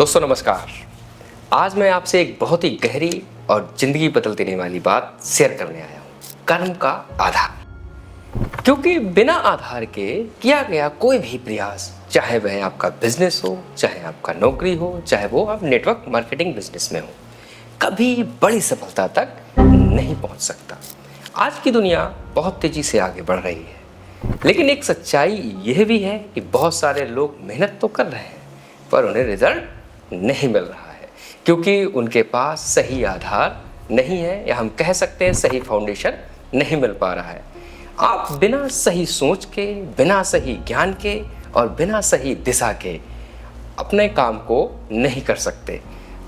दोस्तों नमस्कार। आज मैं आपसे एक बहुत ही गहरी और जिंदगी बदल देने वाली बात शेयर करने आया हूँ, कर्म का आधार। क्योंकि बिना आधार के किया गया कोई भी प्रयास, चाहे वह आपका बिजनेस हो, चाहे आपका नौकरी हो, चाहे वो आप नेटवर्क मार्केटिंग बिजनेस में हो, कभी बड़ी सफलता तक नहीं पहुंच सकता। आज की दुनिया बहुत तेजी से आगे बढ़ रही है, लेकिन एक सच्चाई यह भी है कि बहुत सारे लोग मेहनत तो कर रहे हैं पर उन्हें रिजल्ट नहीं मिल रहा है, क्योंकि उनके पास सही आधार नहीं है, या हम कह सकते हैं सही फाउंडेशन नहीं मिल पा रहा है। आप बिना सही सोच के, बिना सही ज्ञान के और बिना सही दिशा के अपने काम को नहीं कर सकते।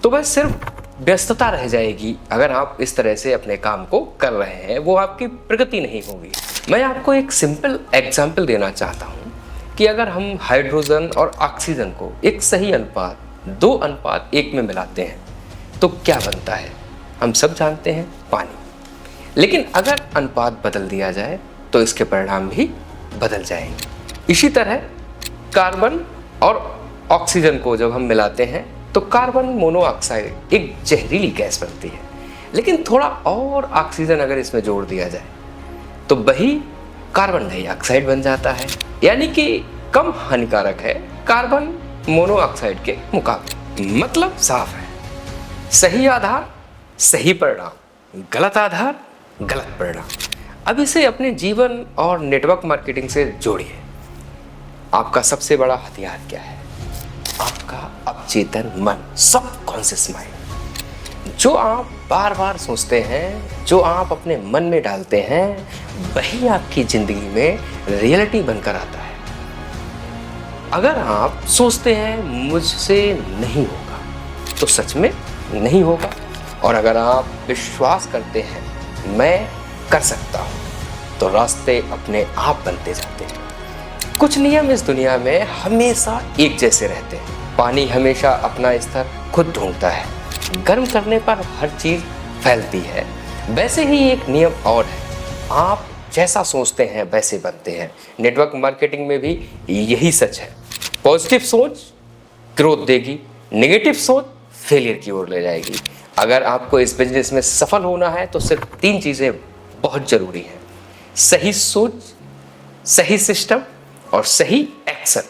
तो बस सिर्फ व्यस्तता रह जाएगी। अगर आप इस तरह से अपने काम को कर रहे हैं, वो आपकी प्रगति नहीं होगी। मैं आपको एक सिंपल एग्जाम्पल देना चाहता हूँ कि अगर हम हाइड्रोजन और ऑक्सीजन को एक सही अनुपात 2:1 में मिलाते हैं तो क्या बनता है? हम सब जानते हैं, पानी। लेकिन अगर अनुपात बदल दिया जाए तो इसके परिणाम भी बदल जाएंगे। इसी तरह कार्बन और ऑक्सीजन को जब हम मिलाते हैं तो कार्बन मोनोऑक्साइड एक जहरीली गैस बनती है। लेकिन थोड़ा और ऑक्सीजन अगर इसमें जोड़ दिया जाए तो वही कार्बन डाइऑक्साइड बन जाता है, यानी कि कम हानिकारक है कार्बन मोनोऑक्साइड के मुकाबले। मतलब साफ है, सही आधार सही परिणाम, गलत आधार गलत परिणाम। अब इसे अपने जीवन और नेटवर्क मार्केटिंग से जोड़िए। आपका सबसे बड़ा हथियार क्या है? आपका अवचेतन मन, सबकॉन्शियस माइंड। जो आप बार बार सोचते हैं, जो आप अपने मन में डालते हैं, वही आपकी जिंदगी में रियलिटी बनकर आता है। अगर आप सोचते हैं मुझसे नहीं होगा तो सच में नहीं होगा, और अगर आप विश्वास करते हैं मैं कर सकता हूं तो रास्ते अपने आप बनते जाते हैं। कुछ नियम इस दुनिया में हमेशा एक जैसे रहते हैं। पानी हमेशा अपना स्तर खुद ढूंढता है, गर्म करने पर हर चीज फैलती है। वैसे ही एक नियम और है, आप जैसा सोचते हैं वैसे बनते हैं। नेटवर्क मार्केटिंग में भी यही सच है। पॉजिटिव सोच ग्रोथ देगी, नेगेटिव सोच फेलियर की ओर ले जाएगी। अगर आपको इस बिजनेस में सफल होना है तो सिर्फ 3 चीजें बहुत जरूरी हैं: सही सोच, सही सिस्टम और सही एक्शन।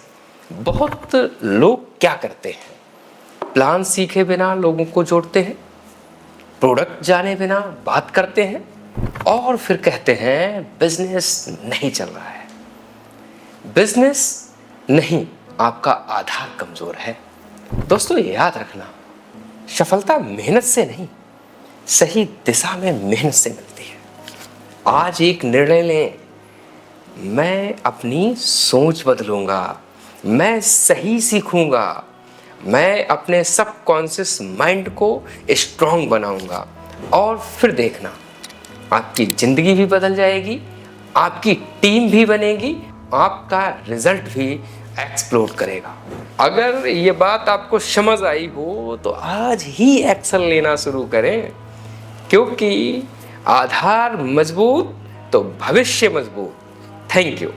बहुत लोग क्या करते हैं, प्लान सीखे बिना लोगों को जोड़ते हैं, प्रोडक्ट जाने बिना बात करते हैं और फिर कहते हैं बिजनेस नहीं चल रहा है। बिजनेस नहीं, आपका आधार कमजोर है। दोस्तों याद रखना, सफलता मेहनत से नहीं, सही दिशा में मेहनत से मिलती है। आज एक निर्णय लें, मैं अपनी सोच बदलूंगा, मैं सही सीखूंगा, मैं अपने सबकॉन्शियस माइंड को स्ट्रांग बनाऊंगा, और फिर देखना आपकी जिंदगी भी बदल जाएगी, आपकी टीम भी बनेगी, आपका रिजल्ट भी एक्सप्लोड करेगा। अगर ये बात आपको समझ आई हो तो आज ही एक्शन लेना शुरू करें, क्योंकि आधार मजबूत तो भविष्य मजबूत। Thank you.